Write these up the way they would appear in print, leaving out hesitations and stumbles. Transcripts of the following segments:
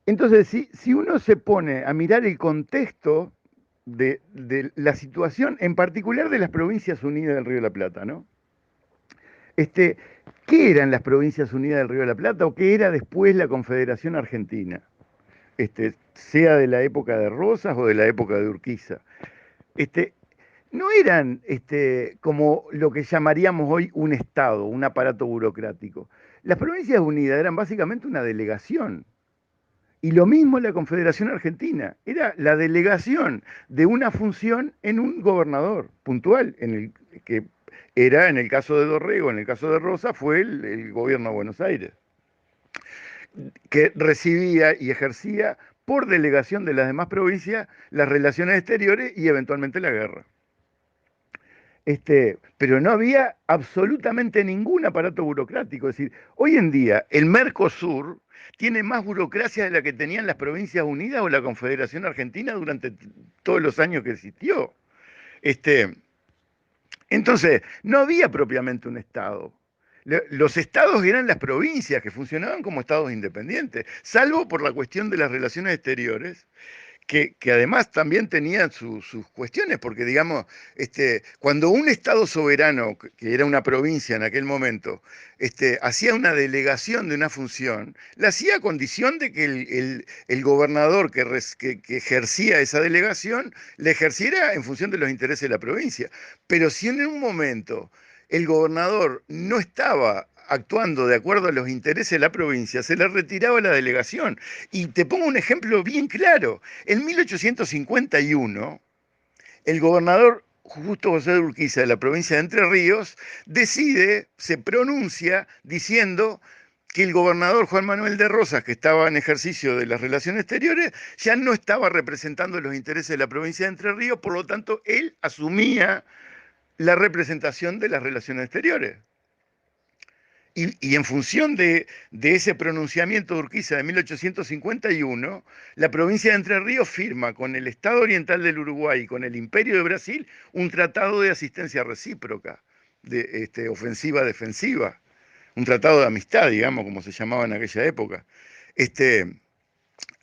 Entonces, si uno se pone a mirar el contexto de la situación, en particular de las Provincias Unidas del Río de la Plata, ¿no? Este, ¿Qué eran las Provincias Unidas del Río de la Plata o qué era después la Confederación Argentina? Sea de la época de Rosas o de la época de Urquiza. Este, no eran como lo que llamaríamos hoy un Estado, un aparato burocrático. Las Provincias Unidas eran básicamente una delegación. Y lo mismo la Confederación Argentina, era la delegación de una función en un gobernador puntual, que era en el caso de Dorrego, en el caso de Rosa, fue el gobierno de Buenos Aires, que recibía y ejercía por delegación de las demás provincias las relaciones exteriores y eventualmente la guerra. Pero no había absolutamente ningún aparato burocrático. Es decir, hoy en día el Mercosur tiene más burocracia de la que tenían las Provincias Unidas o la Confederación Argentina durante todos los años que existió. Este, entonces, no había propiamente un Estado. Los estados eran las provincias que funcionaban como estados independientes, salvo por la cuestión de las relaciones exteriores, que además también tenían sus cuestiones, porque digamos, cuando un Estado soberano, que era una provincia en aquel momento, hacía una delegación de una función, la hacía a condición de que el gobernador que ejercía esa delegación la ejerciera en función de los intereses de la provincia. Pero si en un momento el gobernador no estaba actuando de acuerdo a los intereses de la provincia, se le retiraba la delegación. Y te pongo un ejemplo bien claro. En 1851, el gobernador Justo José de Urquiza de la provincia de Entre Ríos se pronuncia diciendo que el gobernador Juan Manuel de Rosas, que estaba en ejercicio de las relaciones exteriores, ya no estaba representando los intereses de la provincia de Entre Ríos, por lo tanto, él asumía la representación de las relaciones exteriores. Y en función de ese pronunciamiento de Urquiza de 1851, la provincia de Entre Ríos firma con el Estado Oriental del Uruguay y con el Imperio de Brasil un tratado de asistencia recíproca, de ofensiva-defensiva, un tratado de amistad, digamos, como se llamaba en aquella época.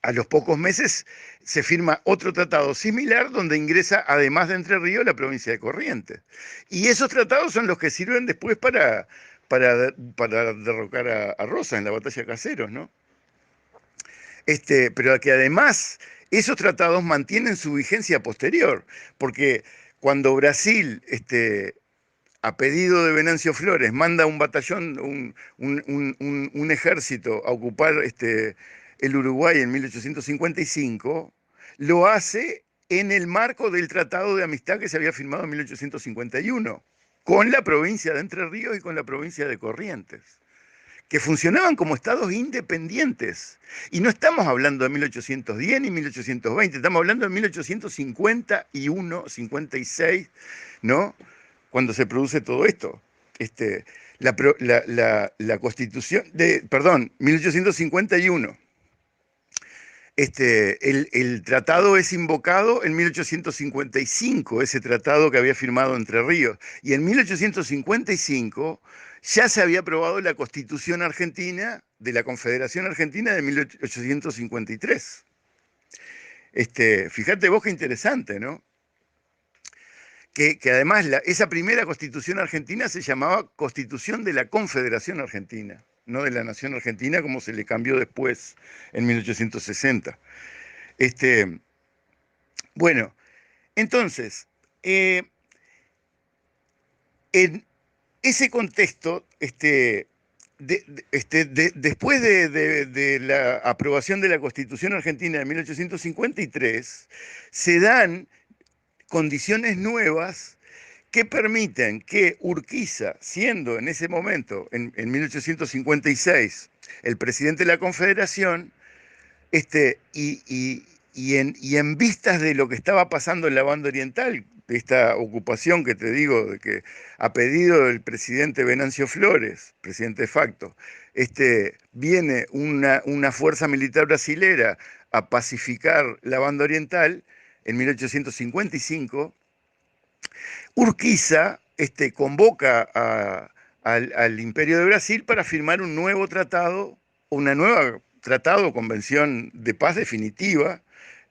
A los pocos meses se firma otro tratado similar donde ingresa, además de Entre Ríos, la provincia de Corrientes. Y esos tratados son los que sirven después para derrocar a Rosa en la batalla de Caseros, ¿no? Pero que además esos tratados mantienen su vigencia posterior, porque cuando Brasil, a pedido de Venancio Flores, manda un batallón, un ejército a ocupar el Uruguay en 1855, lo hace en el marco del Tratado de Amistad que se había firmado en 1851, con la provincia de Entre Ríos y con la provincia de Corrientes, que funcionaban como estados independientes. Y no estamos hablando de 1810 ni 1820, estamos hablando de 1851, 56, ¿no? Cuando se produce todo esto. La Constitución perdón, 1851. El tratado es invocado en 1855, ese tratado que había firmado Entre Ríos. Y en 1855 ya se había aprobado la Constitución Argentina de la Confederación Argentina de 1853. Fíjate vos qué interesante, ¿no? Que además esa primera constitución argentina se llamaba Constitución de la Confederación Argentina, no de la Nación Argentina como se le cambió después en 1860. Bueno, entonces, en ese contexto, después de la aprobación de la Constitución Argentina de 1853, se dan condiciones nuevas que permiten que Urquiza, siendo en ese momento, en 1856, el presidente de la Confederación, y en vistas de lo que estaba pasando en la banda oriental, de esta ocupación que te digo, de que a pedido del presidente Venancio Flores, presidente de facto, viene una fuerza militar brasilera a pacificar la banda oriental, en 1855, Urquiza convoca al Imperio de Brasil para firmar un nuevo tratado, una nueva tratado o convención de paz definitiva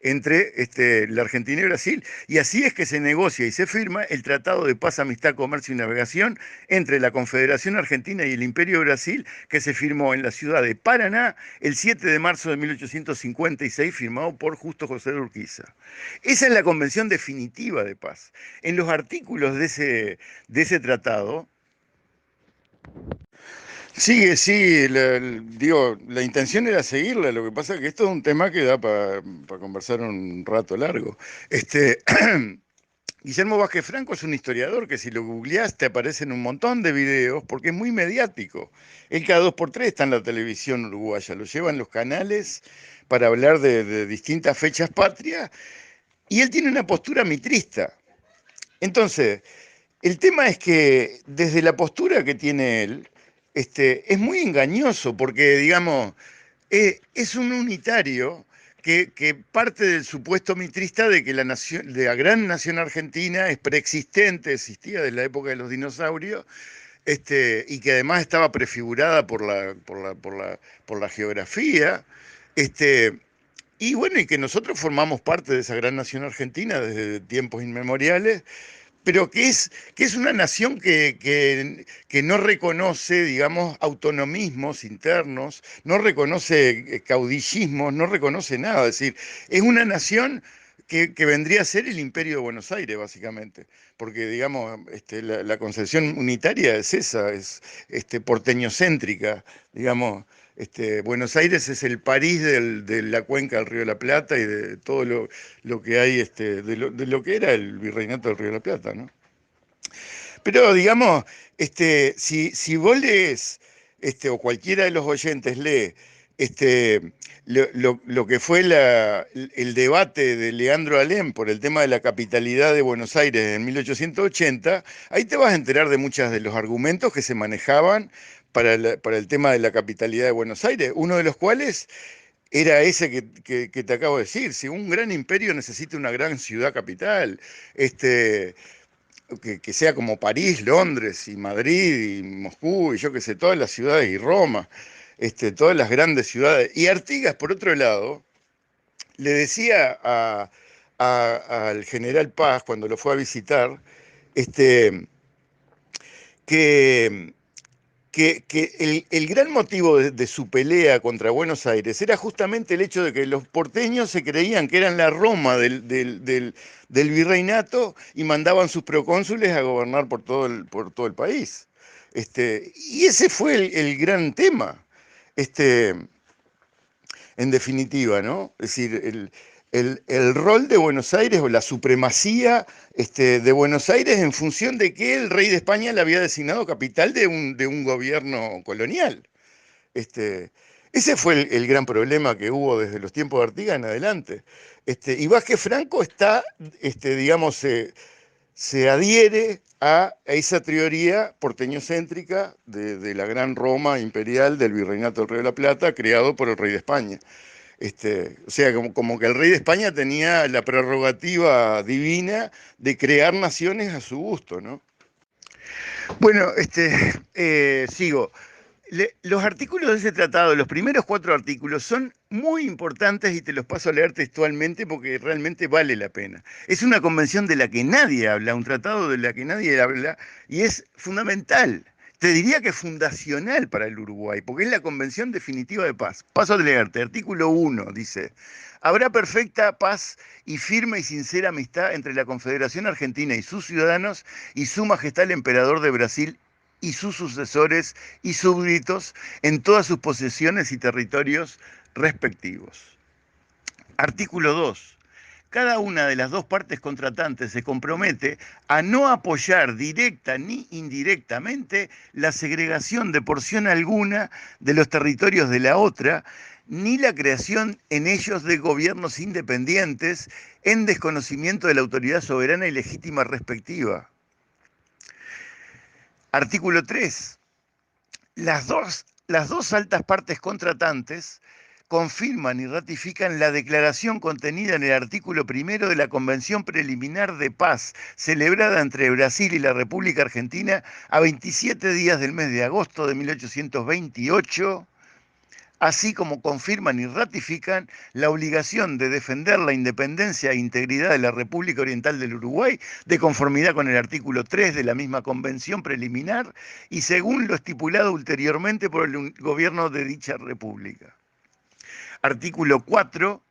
entre la Argentina y Brasil. Y así es que se negocia y se firma el Tratado de Paz, Amistad, Comercio y Navegación entre la Confederación Argentina y el Imperio de Brasil, que se firmó en la ciudad de Paraná el 7 de marzo de 1856, firmado por Justo José de Urquiza. Esa es la convención definitiva de paz. En los artículos de ese tratado, sí, digo, la intención era seguirla, lo que pasa es que esto es un tema que da para conversar un rato largo. Guillermo Vázquez Franco es un historiador que si lo googleás te aparecen un montón de videos porque es muy mediático. Él cada 2 por 3 está en la televisión uruguaya, lo llevan los canales para hablar de distintas fechas patrias y él tiene una postura mitrista. Entonces, el tema es que desde la postura que tiene él, es muy engañoso porque, digamos, es un unitario que parte del supuesto mitrista de que la nación, de la gran nación argentina es preexistente, existía desde la época de los dinosaurios, y que además estaba prefigurada por la geografía, este, y bueno, y que nosotros formamos parte de esa gran nación argentina desde tiempos inmemoriales, pero que es una nación que no reconoce, digamos, autonomismos internos, no reconoce caudillismos, no reconoce nada. Es decir, es una nación que vendría a ser el Imperio de Buenos Aires, básicamente. Porque, digamos, la concepción unitaria es esa, es porteñocéntrica, digamos. Buenos Aires es el París de la cuenca del Río de la Plata y de todo lo que hay, de lo que era el virreinato del Río de la Plata, ¿no? Pero digamos, si vos lees, o cualquiera de los oyentes lee, lo que fue el debate de Leandro Alem por el tema de la capitalidad de Buenos Aires en 1880, ahí te vas a enterar de muchos de los argumentos que se manejaban para el tema de la capitalidad de Buenos Aires, uno de los cuales era ese que te acabo de decir: si un gran imperio necesita una gran ciudad capital, que sea como París, Londres y Madrid y Moscú y yo qué sé, todas las ciudades y Roma, todas las grandes ciudades. Y Artigas, por otro lado, le decía al general Paz cuando lo fue a visitar, este, que, que el gran motivo de su pelea contra Buenos Aires era justamente el hecho de que los porteños se creían que eran la Roma del virreinato y mandaban sus procónsules a gobernar por todo el país. Y ese fue el gran tema. Este, en definitiva, ¿no? Es decir, el rol de Buenos Aires o la supremacía de Buenos Aires en función de que el rey de España le había designado capital de un gobierno colonial. Este, ese fue el gran problema que hubo desde los tiempos de Artigas en adelante. Y Vázquez Franco está, digamos, se adhiere a esa teoría porteñocéntrica de la gran Roma imperial del Virreinato del Río de la Plata, creado por el rey de España. O sea, como que el rey de España tenía la prerrogativa divina de crear naciones a su gusto, ¿no? Bueno, sigo. Los artículos de ese tratado, los primeros 4 artículos, son muy importantes y te los paso a leer textualmente porque realmente vale la pena. Es una convención de la que nadie habla, un tratado de la que nadie habla y es fundamental. Te diría que es fundacional para el Uruguay, porque es la convención definitiva de paz. Paso a leerte. Artículo 1 dice: habrá perfecta paz y firme y sincera amistad entre la Confederación Argentina y sus ciudadanos y su majestad el emperador de Brasil y sus sucesores y súbditos en todas sus posesiones y territorios respectivos. Artículo 2. Cada una de las dos partes contratantes se compromete a no apoyar directa ni indirectamente la segregación de porción alguna de los territorios de la otra, ni la creación en ellos de gobiernos independientes en desconocimiento de la autoridad soberana y legítima respectiva. Artículo 3. Las dos altas partes contratantes confirman y ratifican la declaración contenida en el artículo primero de la Convención Preliminar de Paz, celebrada entre Brasil y la República Argentina a 27 días del mes de agosto de 1828, así como confirman y ratifican la obligación de defender la independencia e integridad de la República Oriental del Uruguay, de conformidad con el artículo 3 de la misma convención preliminar y según lo estipulado ulteriormente por el gobierno de dicha república. Artículo 4.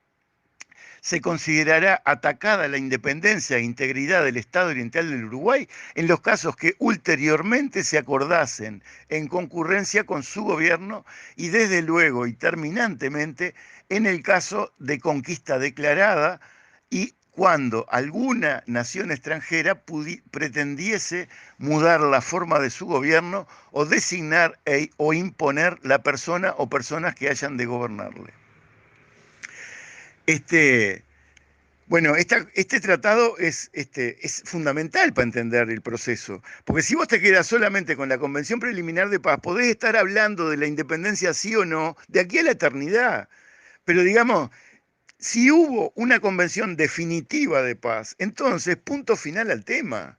Se considerará atacada la independencia e integridad del Estado Oriental del Uruguay en los casos que ulteriormente se acordasen en concurrencia con su gobierno y desde luego y terminantemente en el caso de conquista declarada y cuando alguna nación extranjera pretendiese mudar la forma de su gobierno o designar o imponer la persona o personas que hayan de gobernarle. Bueno, este tratado es fundamental para entender el proceso, porque si vos te quedas solamente con la Convención Preliminar de Paz, podés estar hablando de la independencia sí o no, de aquí a la eternidad. Pero digamos, si hubo una convención definitiva de paz, entonces punto final al tema.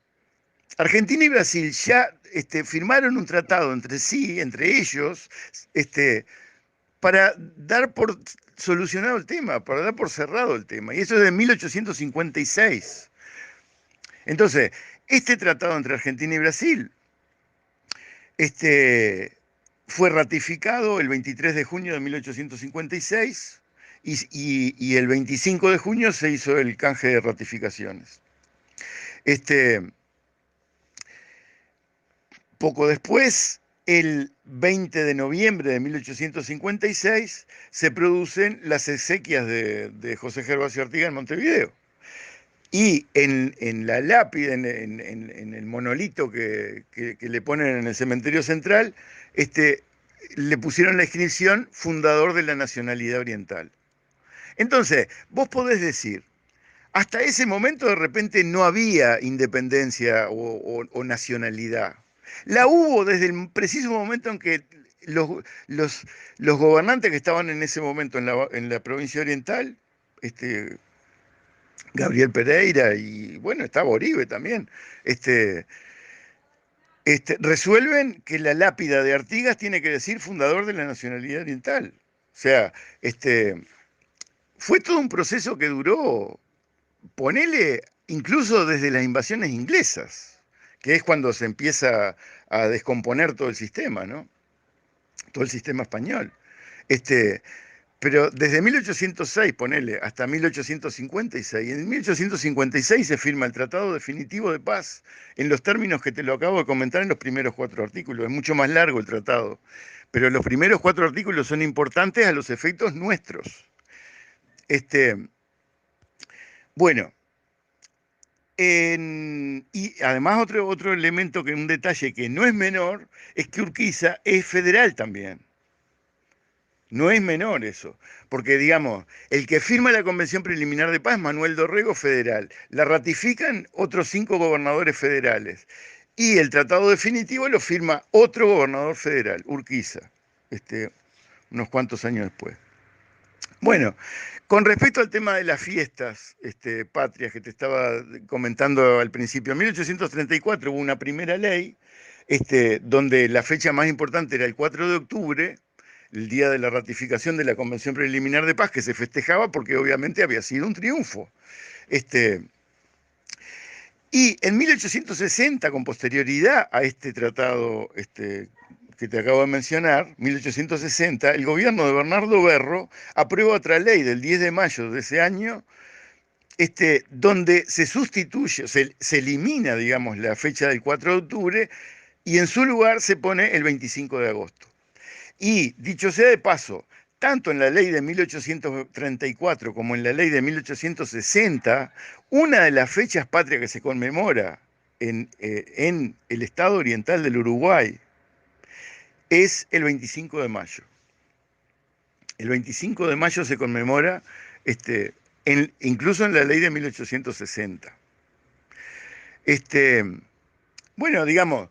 Argentina y Brasil ya firmaron un tratado entre sí, entre ellos, para dar por solucionado el tema, para dar por cerrado el tema. Y eso es de 1856. Entonces, este tratado entre Argentina y Brasil fue ratificado el 23 de junio de 1856 y el 25 de junio se hizo el canje de ratificaciones. Poco después, el 20 de noviembre de 1856, se producen las exequias de José Gervasio Artigas en Montevideo. Y en la lápida, en el monolito que le ponen en el cementerio central, le pusieron la inscripción fundador de la nacionalidad oriental. Entonces, vos podés decir, hasta ese momento de repente no había independencia o nacionalidad. La hubo desde el preciso momento en que los gobernantes que estaban en ese momento en la provincia oriental, Gabriel Pereira y bueno, estaba Oribe también, resuelven que la lápida de Artigas tiene que decir fundador de la nacionalidad oriental. O sea, fue todo un proceso que duró, ponele, incluso desde las invasiones inglesas, que es cuando se empieza a descomponer todo el sistema, ¿no? Todo el sistema español. Pero desde 1806, ponele, hasta 1856. En 1856 se firma el Tratado Definitivo de Paz, en los términos que te lo acabo de comentar en los primeros 4 artículos. Es mucho más largo el tratado, pero los primeros 4 artículos son importantes a los efectos nuestros. Bueno, y además otro elemento, un detalle que no es menor, es que Urquiza es federal también. No es menor eso, porque digamos, el que firma la Convención Preliminar de Paz, Manuel Dorrego, federal. La ratifican otros 5 gobernadores federales. Y el tratado definitivo lo firma otro gobernador federal, Urquiza, unos cuantos años después. Bueno, con respecto al tema de las fiestas patrias que te estaba comentando al principio, en 1834 hubo una primera ley donde la fecha más importante era el 4 de octubre, el día de la ratificación de la Convención Preliminar de Paz, que se festejaba porque obviamente había sido un triunfo. Y en 1860, con posterioridad a este tratado que te acabo de mencionar, 1860, el gobierno de Bernardo Berro aprueba otra ley del 10 de mayo de ese año, donde se sustituye, se elimina, digamos, la fecha del 4 de octubre y en su lugar se pone el 25 de agosto. Y, dicho sea de paso, tanto en la ley de 1834 como en la ley de 1860, una de las fechas patrias que se conmemora en el Estado Oriental del Uruguay es el 25 de mayo. El 25 de mayo se conmemora incluso en la ley de 1860. Bueno, digamos,